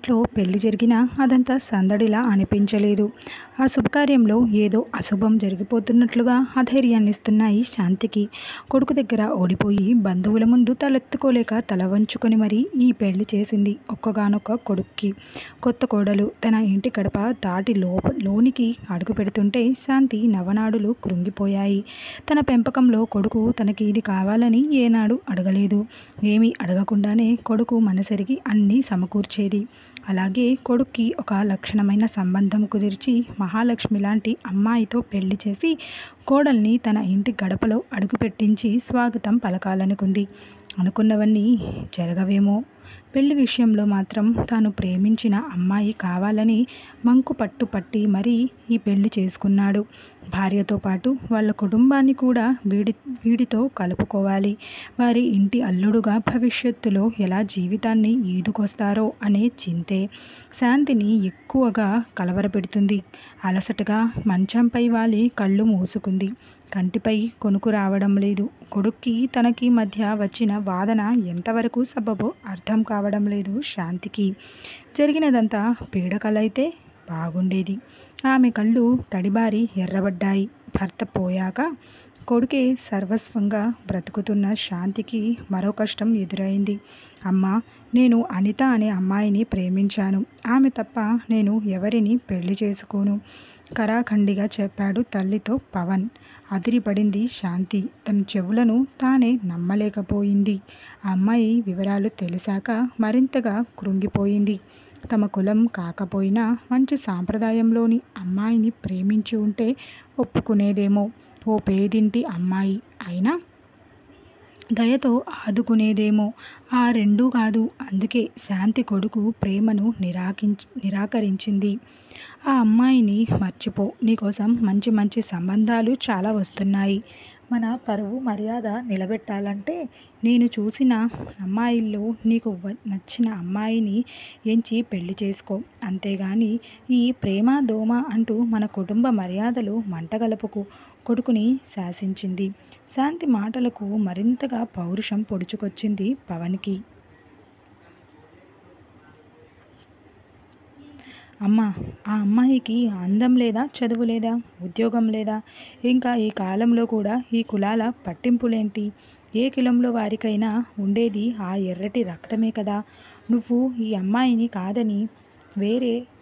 ఇంట్లో పెళ్లి జరిగినా అదంతా సందడిలా అనిపించలేదు. ఆ శుభకార్యంలో ఏదో అశుభం జరిగిపోతున్నట్లుగా అధైర్యాన్నిస్తున్నాయి శాంతికి. కొడుకు దగ్గర ఓడిపోయి బంధువుల ముందు తలెత్తుకోలేక తల వంచుకొని మరీ ఈ పెళ్లి చేసింది ఒక్కగానొక్క కొడుక్కి. కొత్త కోడలు తన ఇంటి గడప దాటి లోనికి అడుగు పెడుతుంటే శాంతి నవనాడులు కృంగిపోయాయి. తన పెంపకంలో కొడుకు తనకి ఇది కావాలని ఏనాడు అడగలేదు. ఏమీ అడగకుండానే కొడుకు మనసెరిగి అన్నీ సమకూర్చేది. అలాగే కొడుక్కి ఒక లక్షణమైన సంబంధం కుదిర్చి మహాలక్ష్మి లాంటి అమ్మాయితో పెళ్లి చేసి కోడల్ని తన ఇంటి గడపలో అడుగుపెట్టించి స్వాగతం పలకాలనుకుంది. అనుకున్నవన్నీ జరగవేమో. పెళ్లి విషయంలో మాత్రం తాను ప్రేమించిన అమ్మాయి కావాలని మంకు పట్టు పట్టి మరీ ఈ పెళ్లి చేసుకున్నాడు. భార్యతో పాటు వాళ్ళ కుటుంబాన్ని కూడా వీడితో కలుపుకోవాలి. వారి ఇంటి అల్లుడుగా భవిష్యత్తులో ఎలా జీవితాన్ని ఈదుకొస్తారో అనే చింతే శాంతిని ఎక్కువగా కలవరపెడుతుంది. అలసటగా మంచంపై వాలి కళ్ళు మూసుకుంది. కంటిపై కొనుకు రావడం లేదు. కొడుక్కి తనకి మధ్య వచ్చిన వాదన ఎంతవరకు సబబో అర్థం కావడం లేదు శాంతికి. జరిగినదంతా పీడకలైతే బాగుండేది. ఆమె కళ్ళు తడిబారి ఎర్రబడ్డాయి. భర్త పోయాక కొడుకే సర్వస్వంగా బ్రతుకుతున్న శాంతికి మరో కష్టం ఎదురైంది. అమ్మా, నేను అనిత అనే అమ్మాయిని ప్రేమించాను. ఆమె తప్ప నేను ఎవరిని పెళ్లి చేసుకోను, కరాఖండిగా చెప్పాడు తల్లితో పవన్. అదిరిపడింది శాంతి. తన చెవులను తానే నమ్మలేకపోయింది. ఆ అమ్మాయి వివరాలు తెలిసాక మరింతగా కృంగిపోయింది. తమ కులం కాకపోయినా మంచి సాంప్రదాయంలోని అమ్మాయిని ప్రేమించి ఉంటే ఒప్పుకునేదేమో. ఓ పేదింటి అమ్మాయి అయినా దయతో ఆదుకునేదేమో. ఆ రెండూ కాదు. అందుకే శాంతి కొడుకు ప్రేమను నిరాకరించింది. ఆ అమ్మాయిని మర్చిపో. నీకోసం మంచి మంచి సంబంధాలు చాలా వస్తున్నాయి. మన పరువు మర్యాద నిలబెట్టాలంటే నేను చూసిన అమ్మాయిల్లో నీకు నచ్చిన అమ్మాయిని ఎంచి పెళ్లి చేసుకో. అంతేగాని ఈ ప్రేమ దోమ అంటూ మన కుటుంబ మర్యాదలు మంటగలపుకు, కొడుకుని శాసించింది. శాంతి మాటలకు మరింతగా పౌరుషం పొడుచుకొచ్చింది పవన్కి. అమ్మా, ఆ అమ్మాయికి అందం లేదా, చదువు లేదా, ఉద్యోగం లేదా? ఇంకా ఈ కాలంలో కూడా ఈ కులాల పట్టింపులేంటి? ఏ కులంలో వారికైనా ఉండేది ఆ ఎర్రటి రక్తమే కదా. నువ్వు ఈ అమ్మాయిని కాదని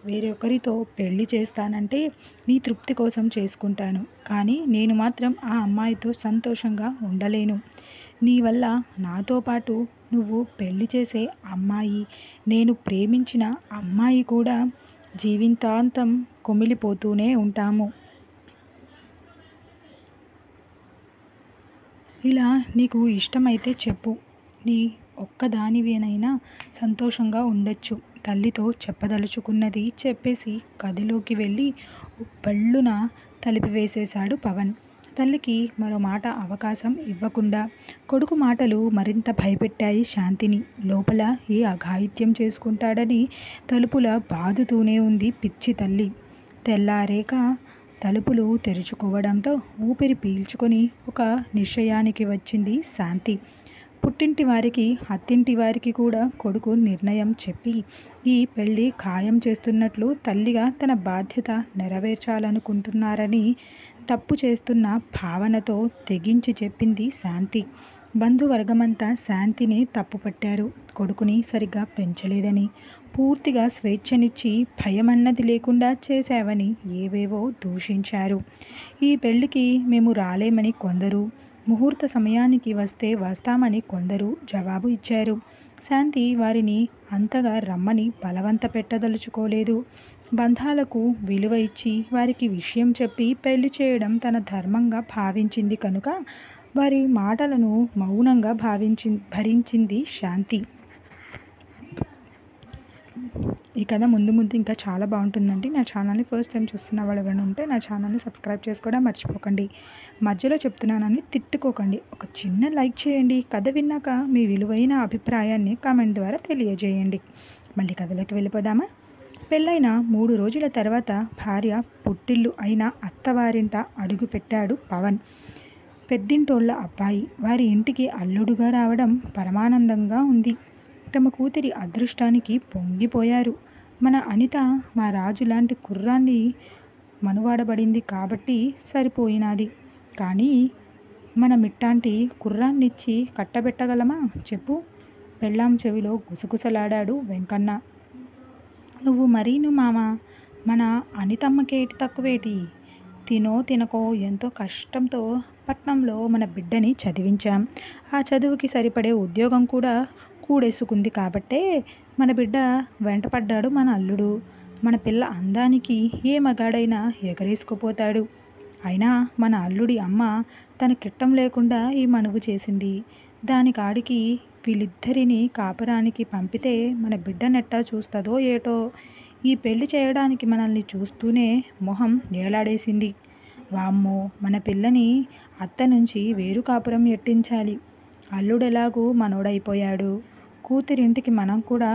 వేరొకరితో పెళ్లి చేస్తానంటే నీ తృప్తి కోసం చేసుకుంటాను. కానీ నేను మాత్రం ఆ అమ్మాయితో సంతోషంగా ఉండలేను. నీ వల్ల నాతో పాటు నువ్వు పెళ్లి చేసే అమ్మాయి, నేను ప్రేమించిన అమ్మాయి కూడా జీవితాంతం కుమిలిపోతూనే ఉంటాము. ఇలా నీకు ఇష్టమైతే చెప్పు. నీ ఒక్కదానివేనైనా సంతోషంగా ఉండొచ్చు. తల్లితో చెప్పదలుచుకున్నది చెప్పేసి గదిలోకి వెళ్ళి బళ్ళున తలుపు వేసేశాడు పవన్. తల్లికి మరో మాట అవకాశం ఇవ్వకుండా కొడుకు మాటలు మరింత భయపెట్టాయి శాంతిని. లోపల ఏ అఘాయిత్యం చేసుకుంటాడని తలుపుల బాదుతూనే ఉంది పిచ్చి తల్లి. తెల్లారేక తలుపులు తెరుచుకోవడంతో ఊపిరి పీల్చుకొని ఒక నిశ్చయానికి వచ్చింది శాంతి. పుట్టింటి వారికి, అత్తింటి వారికి కూడా కొడుకు నిర్ణయం చెప్పి ఈ పెళ్లి ఖాయం చేస్తున్నట్లు తల్లిగా తన బాధ్యత నెరవేర్చాలనుకుంటున్నారని తప్పు చేస్తున్న భావనతో తెగించి చెప్పింది శాంతి. బంధువర్గమంతా శాంతినే తప్పుపట్టారు. కొడుకుని సరిగ్గా పెంచలేదని, పూర్తిగా స్వేచ్ఛనిచ్చి భయమన్నది లేకుండా చేశావని ఏవేవో దూషించారు. ఈ పెళ్లికి మేము రాలేమని కొందరు, ముహూర్త సమయానికి వస్తే వస్తామని కొందరు జవాబు ఇచ్చారు. శాంతి వారిని అంతగా రమ్మని బలవంత పెట్టదలుచుకోలేదు. బంధాలకు విలువ ఇచ్చి వారికి విషయం చెప్పి పెళ్లి చేయడం తన ధర్మంగా భావించింది కనుక వారి మాటలను మౌనంగా భరించింది శాంతి. ఈ కథ ముందు ఇంకా చాలా బాగుంటుందండి. నా ఛానల్ని ఫస్ట్ టైం చూస్తున్న వాళ్ళు ఎవరైనా ఉంటే నా ఛానల్ని సబ్స్క్రైబ్ చేసుకోవడం మర్చిపోకండి. మధ్యలో చెప్తున్నానని తిట్టుకోకండి. ఒక చిన్న లైక్ చేయండి. కథ విన్నాక మీ విలువైన అభిప్రాయాన్ని కామెంట్ ద్వారా తెలియజేయండి. మళ్ళీ కథలోకి వెళ్ళిపోదామా? పెళ్ళైన 3 రోజుల తర్వాత భార్య పుట్టిల్లు అయిన అత్తవారింట అడుగుపెట్టాడు పవన్. పెద్దింటోళ్ళ అబ్బాయి వారి ఇంటికి అల్లుడుగా రావడం పరమానందంగా ఉంది. తమ కూతురి అదృష్టానికి పొంగిపోయారు. మన అనిత మా రాజు లాంటి కుర్రాన్ని మనువాడబడింది కాబట్టి సరిపోయినది. కానీ మన మిట్టాంటి కుర్రాన్నిచ్చి కట్టబెట్టగలమా చెప్పు? పెళ్ళాం చెవిలో గుసగుసలాడాడు వెంకన్న. నువ్వు మరీను మామ, మన అనితమ్మకేటి తక్కువేటి? తినో తినకో ఎంతో కష్టంతో పట్నంలో మన బిడ్డని చదివించాం. ఆ చదువుకి సరిపడే ఉద్యోగం కూడా కూడేసుకుంది కాబట్టే మన బిడ్డ వెంటపడ్డాడు మన అల్లుడు. మన పిల్ల అందానికి ఏ మగాడైనా ఎగరేసుకుపోతాడు. అయినా మన అల్లుడి అమ్మ తన కిట్టం లేకుండా ఈ మనువు చేసింది. దానికాడికి వీళ్ళిద్దరిని కాపురానికి పంపితే మన బిడ్డనెట్టా చూస్తుందో ఏటో. ఈ పెళ్లి చేయడానికి మనల్ని చూస్తూనే మొహం ఏలాడేసింది. వామ్మో, మన పిల్లని అత్త నుంచి వేరు కాపురం ఎట్టించాలి. అల్లుడెలాగూ మనోడైపోయాడు. కూతురింటికి మనం కూడా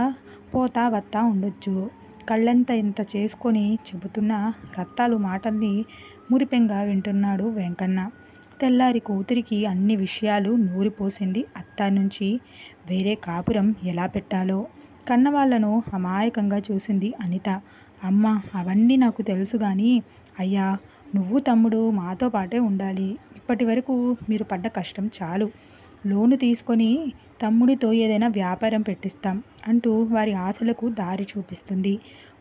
పోతా వత్తా ఉండొచ్చు. కళ్ళంత ఇంత చేసుకొని చెబుతున్న రత్తాలు మాటల్ని మురిపెంగా వింటున్నాడు వెంకన్న. తెల్లారి కూతురికి అన్ని విషయాలు నూరిపోసింది అత్త నుంచి వేరే కాపురం ఎలా పెట్టాలో. కన్నవాళ్లను అమాయకంగా చూసింది అనిత. అమ్మ, అవన్నీ నాకు తెలుసు గాని అయ్యా, నువ్వు తమ్ముడు మాతో పాటే ఉండాలి. ఇప్పటి వరకు మీరు పడ్డ కష్టం చాలు. లోను తీసుకొని తమ్ముడితో ఏదైనా వ్యాపారం పెట్టిస్తాం అంటూ వారి ఆశలకు దారి చూపిస్తుంది.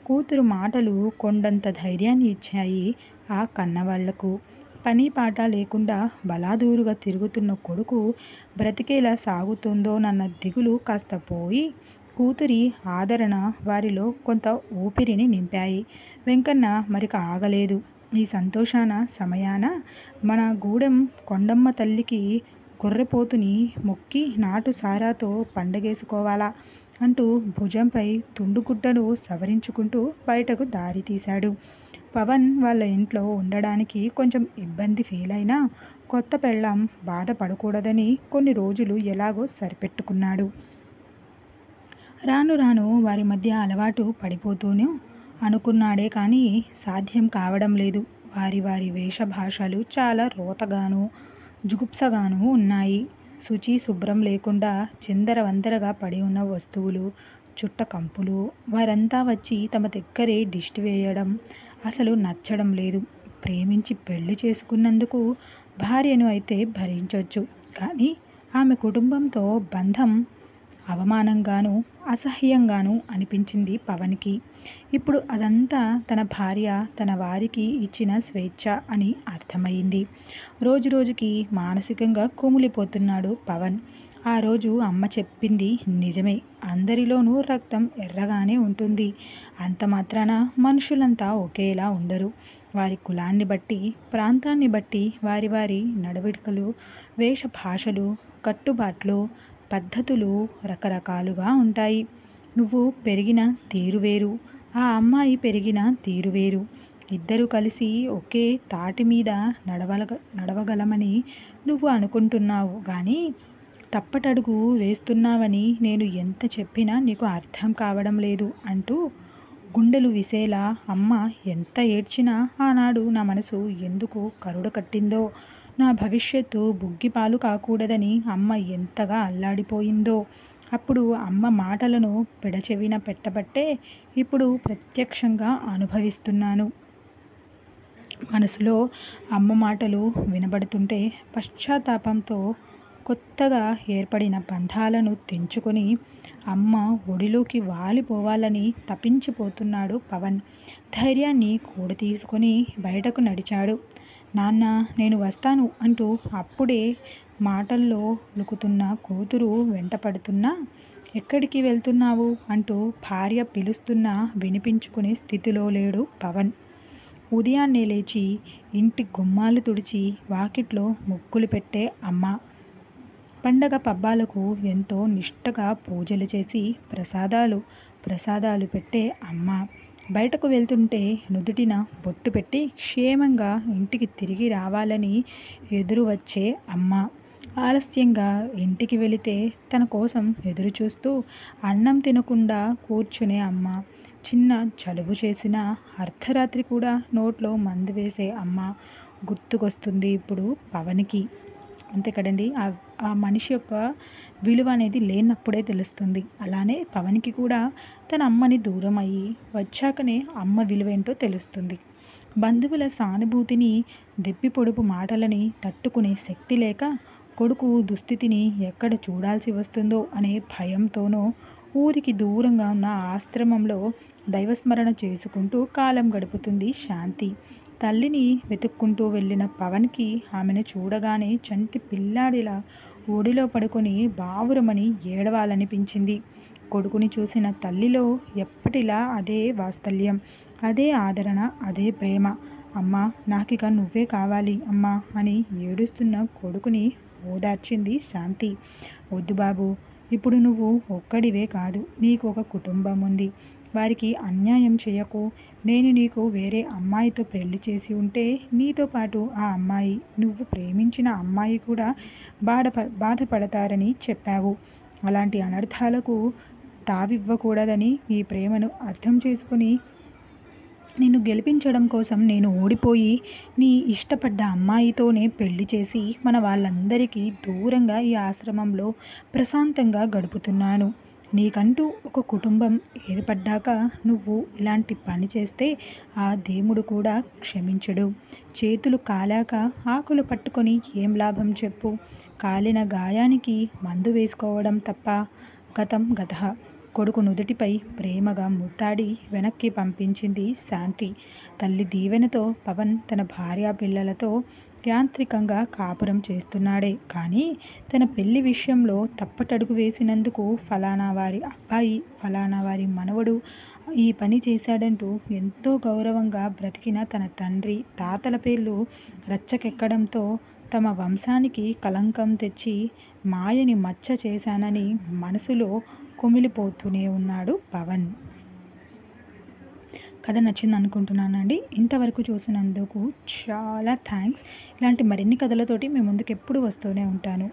కూతురు మాటలు కొండంత ధైర్యాన్ని ఇచ్చాయి ఆ కన్నవాళ్లకు. పని పాట లేకుండా బలాదూరుగా తిరుగుతున్న కొడుకు బ్రతికేలా సాగుతుందోనన్న దిగులు కాస్త పోయి కూతురి ఆదరణ వారిలో కొంత ఊపిరిని నింపాయి. వెంకన్న మరిక ఆగలేదు. ఈ సంతోషాన సమయాన మన గూడెం కొండమ్మ తల్లికి గొర్రెపోతుని మొక్కి నాటు సారాతో పండగేసుకోవాలా అంటూ భుజంపై తుండుగుడ్డను సవరించుకుంటూ బయటకు దారి తీశాడు. పవన్ వాళ్ళ ఇంట్లో ఉండడానికి కొంచెం ఇబ్బంది ఫీల్ అయినా కొత్త పెళ్ళాం బాధపడకూడదని కొన్ని రోజులు ఎలాగో సరిపెట్టుకున్నాడు. రాను రాను వారి మధ్య అలవాటు పడిపోతూనే అనుకున్నాడే కానీ సాధ్యం కావడం లేదు. వారి వారి వేషభాషలు చాలా రోతగాను జుగుప్సగాను ఉన్నాయి. శుచి శుభ్రం లేకుండా చిందరవందరగా పడి ఉన్న వస్తువులు, చుట్టకంపులు. వారంతా వచ్చి తమ దగ్గరే దిష్టి వేయడం అసలు నచ్చడం లేదు. ప్రేమించి పెళ్లి చేసుకున్నందుకు భార్యను అయితే భరించొచ్చు, కానీ ఆమె కుటుంబంతో బంధం అవమానంగాను అసహ్యంగాను అనిపించింది పవన్కి. ఇప్పుడు అదంతా తన భార్య తన వారికి ఇచ్చిన స్వేచ్ఛ అని అర్థమైంది. రోజు రోజుకి మానసికంగా కుమిలిపోతున్నాడు పవన్. ఆ రోజు అమ్మ చెప్పింది నిజమే. అందరిలోనూ రక్తం ఎర్రగానే ఉంటుంది. అంత మాత్రాన మనుషులంతా ఒకేలా ఉండరు. వారి కులాన్ని బట్టి, ప్రాంతాన్ని బట్టి వారి వారి నడవడికలు, వేషభాషలు, కట్టుబాట్లు, పద్ధతులు రకరకాలుగా ఉంటాయి. నువ్వు పెరిగిన తీరు వేరు, ఆ అమ్మాయి పెరిగిన తీరు వేరు. ఇద్దరు కలిసి ఒకే తాటి మీద నడవగలమని నువ్వు అనుకుంటున్నావు కానీ తప్పటడుగు వేస్తున్నావని నేను ఎంత చెప్పినా నీకు అర్థం కావడం లేదు అంటూ గుండెలు విసేలా అమ్మ ఎంత ఏడ్చినా ఆనాడు నా మనసు ఎందుకు కరుడ కట్టిందో, నా భవిష్యత్తు బుగ్గిపాలు కాకూడదని అమ్మ ఎంతగా అల్లాడిపోయిందో అప్పుడు అమ్మ మాటలను పెడచెవిన పెట్టబట్టే ఇప్పుడు ప్రత్యక్షంగా అనుభవిస్తున్నాను. మనసులో అమ్మ మాటలు వినబడుతుంటే పశ్చాత్తాపంతో కొత్తగా ఏర్పడిన బంధాలను తెంచుకొని అమ్మ ఒడిలోకి వాలిపోవాలని తపించిపోతున్నాడు పవన్. ధైర్యాన్ని కూడతీసుకొని బయటకు నడిచాడు. నాన్న, నేను వస్తాను అంటూ అప్పుడే మాటల్లో లుకుతున్న కూతురు వెంటపడుతున్నా ఎక్కడికి వెళ్తున్నావు అంటూ భార్య పిలుస్తున్నా వినిపించుకునే స్థితిలో లేడు పవన్. ఉదయాన్నే లేచి ఇంటి గుమ్మాలు తుడిచి వాకిట్లో ముగ్గులు పెట్టే అమ్మ, పండగ పబ్బాలకు ఎంతో నిష్టగా పూజలు చేసి ప్రసాదాలు పెట్టే అమ్మ, బయటకు వెళ్తుంటే నుదుటిన బొట్టు పెట్టి క్షేమంగా ఇంటికి తిరిగి రావాలని ఎదురు వచ్చే అమ్మ, ఆలస్యంగా ఇంటికి వెళితే తన కోసం ఎదురు చూస్తూ అన్నం తినకుండా కూర్చునే అమ్మ, చిన్న జలుబు చేసిన అర్ధరాత్రి కూడా నోట్లో మందు వేసే అమ్మ గుర్తుకొస్తుంది ఇప్పుడు పవన్కి. అంతే కదండి. ఆ మనిషి యొక్క విలువ అనేది లేనప్పుడే తెలుస్తుంది. అలానే పవన్‌కి కూడా తన అమ్మని దూరం అయ్యి వచ్చాకనే అమ్మ విలువేంటో తెలుస్తుంది. బంధువుల సానుభూతిని, దెప్పి పొడుపు మాటలని తట్టుకునే శక్తి లేక కొడుకు దుస్థితిని ఎక్కడ చూడాల్సి వస్తుందో అనే భయంతోనో ఊరికి దూరంగా ఉన్న ఆశ్రమంలో దైవస్మరణ చేసుకుంటూ కాలం గడుపుతుంది శాంతి. తల్లిని వెతుక్కుంటూ వెళ్ళిన పవన్కి ఆమెను చూడగానే చంటి పిల్లాడిలా ఒడిలో పడుకొని బావురమని ఏడవాలనిపించింది. కొడుకుని చూసిన తల్లిలో ఎప్పటిలా అదే వాత్సల్యం, అదే ఆదరణ, అదే ప్రేమ. అమ్మా, నాకిక నువ్వే కావాలి అమ్మా అని ఏడుస్తున్న కొడుకుని ఓదార్చింది శాంతి. వద్దు బాబు, ఇప్పుడు నువ్వు ఒక్కడివే కాదు, నీకు ఒక కుటుంబం ఉంది. వారికి అన్యాయం చేయకు. నేను నీకు వేరే అమ్మాయితో పెళ్లి చేసి ఉంటే నీతో పాటు ఆ అమ్మాయి, నువ్వు ప్రేమించిన అమ్మాయి కూడా బాధపడతారని చెప్పావు. అలాంటి అనర్థాలకు తావివ్వకూడదని ఈ ప్రేమను అర్థం చేసుకుని నిన్ను గెలిపించడం కోసం నేను ఓడిపోయి నీ ఇష్టపడ్డ అమ్మాయితోనే పెళ్లి చేసి మన వాళ్ళందరికీ దూరంగా ఈ ఆశ్రమంలో ప్రశాంతంగా గడుపుతున్నాను. నీకంటూ ఒక కుటుంబం ఏర్పడ్డాక నువ్వు ఇలాంటి పని చేస్తే ఆ దేవుడు కూడా క్షమించడు. చేతులు కాలాక ఆకులు పట్టుకొని ఏం లాభం చెప్పు? కాలిన గాయానికి మందు వేసుకోవడం తప్ప. గతం గతః. కొడుకు నుదుటిపై ప్రేమగా ముద్దాడి వెనక్కి పంపించింది శాంతి. తల్లి దీవెనతో పవన్ తన భార్యా పిల్లలతో యాంత్రికంగా కాపురం చేస్తున్నాడే కానీ తన పెళ్లి విషయంలో తప్పటడుగు వేసినందుకు ఫలానా వారి అబ్బాయి, ఫలానా వారి మనవడు ఈ పని చేశాడంటూ ఎంతో గౌరవంగా బ్రతికిన తన తండ్రి, తాతల పేర్లు రచ్చకెక్కడంతో తమ వంశానికి కళంకం తెచ్చి మాయని మచ్చ చేశానని మనసులో కుమిలిపోతూనే ఉన్నాడు పవన్. కథ నచ్చింది అనుకుంటున్నానండి. ఇంతవరకు చూసినందుకు చాలా థ్యాంక్స్. ఇలాంటి మరిన్ని కథలతోటి మీ ముందుకు ఎప్పుడు వస్తూనే ఉంటాను.